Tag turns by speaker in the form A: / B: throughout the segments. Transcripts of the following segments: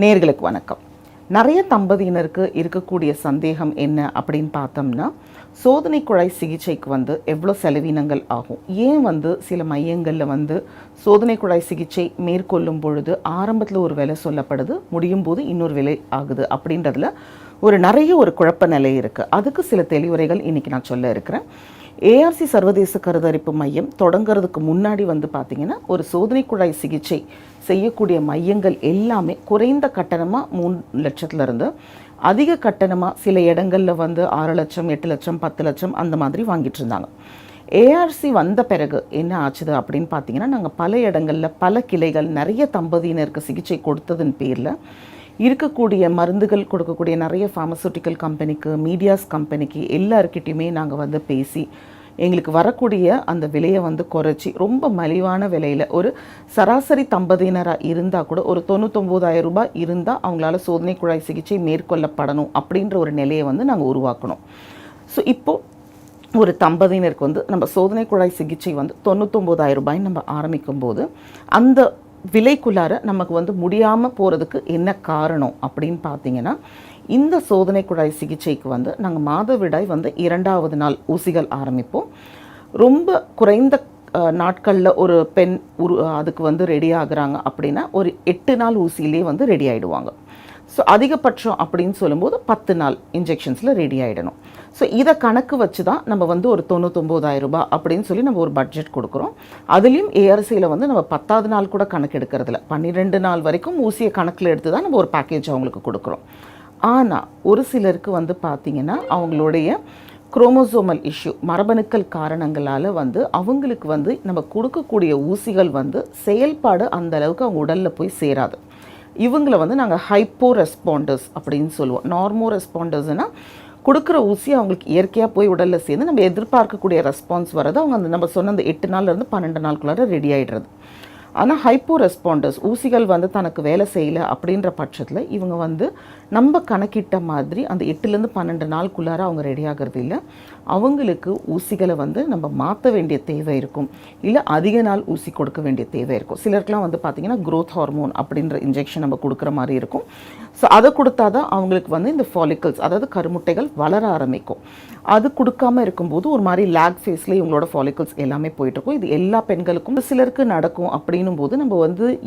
A: நேர்களுக்கு வணக்கம். நிறைய தம்பதியினருக்கு இருக்கக்கூடிய சந்தேகம் என்ன அப்படின்னு பார்த்தோம்னா, சோதனை குழாய் சிகிச்சைக்கு எவ்வளோ செலவினங்கள் ஆகும், ஏன் சில மையங்களில் சோதனை குழாய் சிகிச்சை மேற்கொள்ளும் பொழுது ஆரம்பத்தில் ஒரு விலை சொல்லப்படுது, முடியும் போது இன்னொரு விலை ஆகுது அப்படின்றதுல நிறைய குழப்ப நிலை இருக்குது. அதுக்கு சில தெளிவுரைகள் இன்றைக்கி நான் சொல்ல இருக்கிறேன். ஏஆர்சி சர்வதேச கருத்தரிப்பு மையம் தொடங்கிறதுக்கு முன்னாடி பார்த்திங்கன்னா ஒரு சோதனை குழாய் சிகிச்சை செய்யக்கூடிய மையங்கள் எல்லாமே குறைந்த கட்டணமாக 3 லட்சத்துலேருந்து அதிக கட்டணமாக சில இடங்களில் 6 லட்சம் 8 லட்சம் 10 லட்சம் அந்த மாதிரி வாங்கிட்டு இருந்தாங்க. ஏஆர்சி வந்த பிறகு என்ன ஆச்சுது அப்படின்னு பார்த்தீங்கன்னா, நாங்கள் பல இடங்களில் பல கிளைகள் நிறைய தம்பதியினருக்கு சிகிச்சை கொடுத்ததன் பேரில் இருக்கக்கூடிய மருந்துகள் கொடுக்கக்கூடிய நிறைய ஃபார்மசூட்டிக்கல் கம்பெனிக்கு, மீடியாஸ் கம்பெனிக்கு எல்லாருக்கிட்டையுமே நாங்கள் பேசி எங்களுக்கு வரக்கூடிய அந்த விலையை குறைச்சி ரொம்ப மலிவான விலையில் ஒரு சராசரி தம்பதியினராக இருந்தால் கூட ஒரு 99,000 ரூபாய் இருந்தால் அவங்களால சோதனை குழாய் சிகிச்சை மேற்கொள்ளப்படணும் அப்படின்ற ஒரு நிலையை நாங்கள் உருவாக்கணும். ஸோ இப்போது ஒரு தம்பதியினருக்கு நம்ம சோதனை குழாய் சிகிச்சை 99,000 ரூபாய்ன்னு நம்ம ஆரம்பிக்கும் போது அந்த விலைக்குள்ளார நமக்கு முடியாமல் போகிறதுக்கு என்ன காரணம் அப்படின்னு பார்த்தீங்கன்னா, இந்த சோதனை குழாய் சிகிச்சைக்கு நாங்கள் மாதவிடாய் 2வது நாள் ஊசிகள் ஆரம்பிப்போம். ரொம்ப குறைந்த நாட்களில் ஒரு பெண் அதுக்கு ரெடி ஆகுறாங்க அப்படின்னா ஒரு 8 நாள் ஊசியிலே ரெடி ஆகிடுவாங்க. ஸோ அதிகபட்சம் அப்படின்னு சொல்லும்போது 10 நாள் இன்ஜெக்ஷன்ஸில் ரெடி ஆகிடணும். ஸோ இதை கணக்கு வச்சு தான் நம்ம ஒரு 99,000 ரூபாய் அப்படின்னு சொல்லி நம்ம ஒரு பட்ஜெட் கொடுக்குறோம். அதுலேயும் ஏஆர்சியில் நம்ம 10வது நாள் கூட கணக்கு எடுக்கிறதில்ல, 12 நாள் வரைக்கும் ஊசியை கணக்கில் எடுத்து தான் நம்ம ஒரு பேக்கேஜ் அவங்களுக்கு கொடுக்குறோம். ஆனால் ஒரு சிலருக்கு பார்த்திங்கன்னா அவங்களுடைய குரோமோசோமல் இஷ்யூ மரபணுக்கள் காரணங்களால் அவங்களுக்கு நம்ம கொடுக்கக்கூடிய ஊசிகள் செயல்பாடு அந்த அளவுக்கு அவங்க உடலில் போய் சேராது. இவங்களை நாங்கள் ஹைப்போ ரெஸ்பாண்டர்ஸ் அப்படின்னு சொல்லுவோம். நார்மோ ரெஸ்பாண்டர்ஸ்னால் கொடுக்குற ஊசி அவங்களுக்கு இயற்கையாக போய் உடலில் சேர்ந்து நம்ம எதிர்பார்க்கக்கூடிய ரெஸ்பான்ஸ் வர்றது அவங்க நம்ம சொன்ன அந்த 8 நாள்லேருந்து 12 நாளுக்குள்ளார ரெடி ஆகிடுறது. ஆனால் ஹைப்போ ரெஸ்பாண்டர்ஸ் ஊசிகள் தனக்கு வேலை செய்யலை அப்படின்ற பட்சத்தில் இவங்க நம்ம கணக்கிட்ட மாதிரி அந்த 8லேருந்து 12 நாளுக்குள்ளார அவங்க ரெடி ஆகிறது இல்லை. அவங்களுக்கு ஊசிகளை நம்ம மாற்ற வேண்டிய தேவை இருக்கும், இல்லை அதிக நாள் ஊசி கொடுக்க வேண்டிய தேவை இருக்கும். சிலருக்குலாம் பார்த்திங்கன்னா க்ரோத் ஹார்மோன் அப்படின்ற இன்ஜெக்ஷன் நம்ம கொடுக்குற மாதிரி இருக்கும். ஸோ அதை கொடுத்தா தான் அவங்களுக்கு இந்த ஃபாலிக்கல்ஸ் அதாவது கருமுட்டைகள் வளர ஆரம்பிக்கும். அது கொடுக்காமல் இருக்கும்போது ஒரு மாதிரி லேக் ஃபேஸில் இவங்களோட ஃபாலிக்கல்ஸ் எல்லாமே போயிட்டுருக்கும். இது எல்லா பெண்களுக்கும் சிலருக்கு நடக்கும். அப்படின்னும் போது நம்ம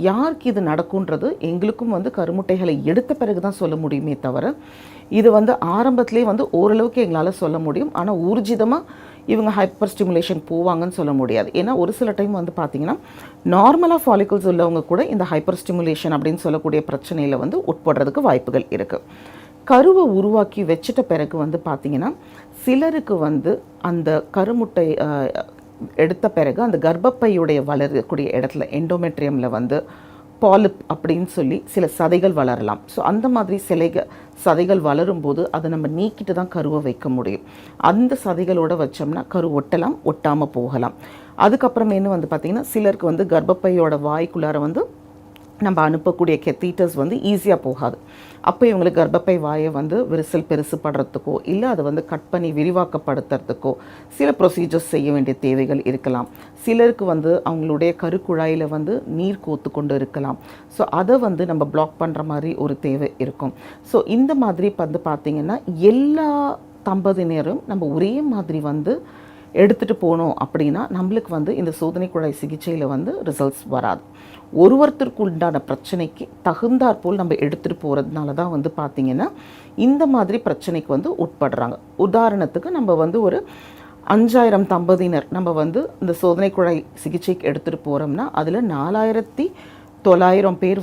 A: யாருக்கு இது நடக்கும்ன்றது எங்களுக்கும் கருமுட்டைகளை எடுத்த பிறகு தான் சொல்ல முடியுமே தவிர, இது ஆரம்பத்திலே ஓரளவுக்கு எங்களால் சொல்ல முடியும். ஆனால் ஊர்ஜிதமாக இவங்க ஹைப்பர் ஸ்டிமுலேஷன் போவாங்கன்னு சொல்ல முடியாது. ஏன்னா ஒரு சில டைம் பார்த்திங்கன்னா நார்மலாக ஃபாலிக்கல்ஸ் உள்ளவங்க கூட இந்த ஹைப்பர் ஸ்டிமுலேஷன் அப்படின்னு சொல்லக்கூடிய பிரச்சனையில் உட்படுறதுக்கு வாய்ப்புகள் இருக்குது. கருவை உருவாக்கி வச்சிட்ட பிறகு பார்த்திங்கன்னா சிலருக்கு அந்த கருமுட்டை எடுத்த பிறகு அந்த கர்ப்பப்பையுடைய வளரக்கூடிய இடத்துல எண்டோமெட்ரியமில் பாலிப் அப்படின்னு சொல்லி சில சதைகள் வளரலாம். ஸோ அந்த மாதிரி சதைகள் வளரும்போது அதை நம்ம நீக்கிட்டு தான் கருவை வைக்க முடியும். அந்த சதைகளோடு வச்சோம்னா கரு ஒட்டலாம், ஒட்டாமல் போகலாம். அதுக்கப்புறமேனு பார்த்திங்கன்னா சிலருக்கு கர்ப்பப்பையோட வாய்க்குள்ளார நம்ம அனுப்பக்கூடிய கெத்தீட்டர்ஸ் ஈஸியாக போகாது. அப்போ இவங்களுக்கு கர்ப்பப்பை வாயை விரிசல் பெருசு படுறதுக்கோ இல்லை அதை கட் பண்ணி விரிவாக்கப்படுத்துறதுக்கோ சில ப்ரொசீஜர்ஸ் செய்ய வேண்டிய தேவைகள் இருக்கலாம். சிலருக்கு அவங்களுடைய கருக்குழாயில் நீர் கோத்து கொண்டு இருக்கலாம். ஸோ அதை நம்ம பிளாக் பண்ணுற மாதிரி ஒரு தேவை இருக்கும். ஸோ இந்த மாதிரி பார்த்திங்கன்னா எல்லா தம்பதியினரும் நம்ம ஒரே மாதிரி எடுத்துகிட்டு போனோம் அப்படின்னா நம்மளுக்கு இந்த சோதனை குழாய் சிகிச்சையில் ரிசல்ட்ஸ் வராது. ஒருத்தருக்கு உண்டான பிரச்சனைக்கு தகுந்தாற்போல் நம்ம எடுத்துகிட்டு போகிறதுனால தான் பார்த்திங்கன்னா இந்த மாதிரி பிரச்சனைக்கு உட்படுறாங்க. உதாரணத்துக்கு நம்ம ஒரு 5,000 தம்பதியினர் நம்ம இந்த சோதனை குழாய் சிகிச்சைக்கு எடுத்துகிட்டு போகிறோம்னா அதில் 4,900 பேர்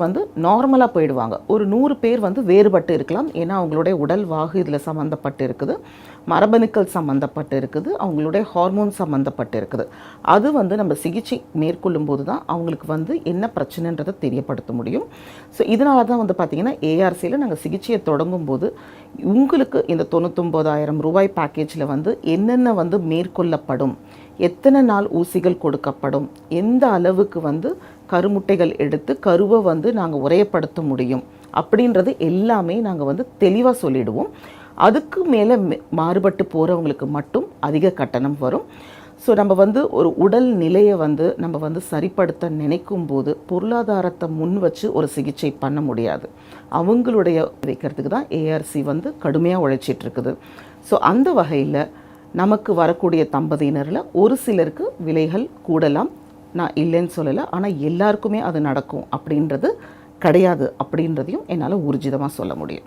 A: நார்மலாக போயிடுவாங்க. ஒரு 100 பேர் வேறுபட்டு இருக்கலாம். ஏன்னா அவங்களுடைய உடல் வாகு இதில் சம்மந்தப்பட்டு இருக்குது, மரபணுக்கள் சம்மந்தப்பட்டு இருக்குது, அவங்களுடைய ஹார்மோன் சம்மந்தப்பட்டு இருக்குது. அது நம்ம சிகிச்சை மேற்கொள்ளும் போது தான் அவங்களுக்கு என்ன பிரச்சனைன்றதை தெரியப்படுத்த முடியும். ஸோ இதனால தான் பார்த்திங்கன்னா ஏஆர்சியில் நாங்கள் சிகிச்சையை தொடங்கும் போது உங்களுக்கு இந்த 99,000 ரூபாய் பேக்கேஜில் என்னென்ன மேற்கொள்ளப்படும், எத்தனை நாள் ஊசிகள் கொடுக்கப்படும், எந்த அளவுக்கு கருமுட்டைகள் எடுத்து கருவை நாங்கள் உரையப்படுத்த முடியும் அப்படின்றது எல்லாமே நாங்கள் தெளிவாக சொல்லிடுவோம். அதுக்கு மேலே மாறுபட்டு போகிறவங்களுக்கு மட்டும் அதிக கட்டணம் வரும். ஸோ நம்ம வந்து ஒரு உடல் நிலையை வந்து நம்ம வந்து சரிப்படுத்த நினைக்கும் போது பொருளாதாரத்தை முன் வச்சு ஒரு சிகிச்சை பண்ண முடியாது. அவங்களுடைய வைக்கிறதுக்கு தான் ஏஆர்சி வந்து கடுமையாக உழைச்சிட்ருக்குது. ஸோ அந்த வகையில் நமக்கு வரக்கூடிய தம்பதியினரில் ஒரு சிலருக்கு விலைகள் கூடலாம், நான் இல்லைன்னு சொல்லலை. ஆனால் எல்லாருக்குமே அது நடக்கும் அப்படின்றது கிடையாது அப்படின்றதையும் என்னால் ஊர்ஜிதமாக சொல்ல முடியும்.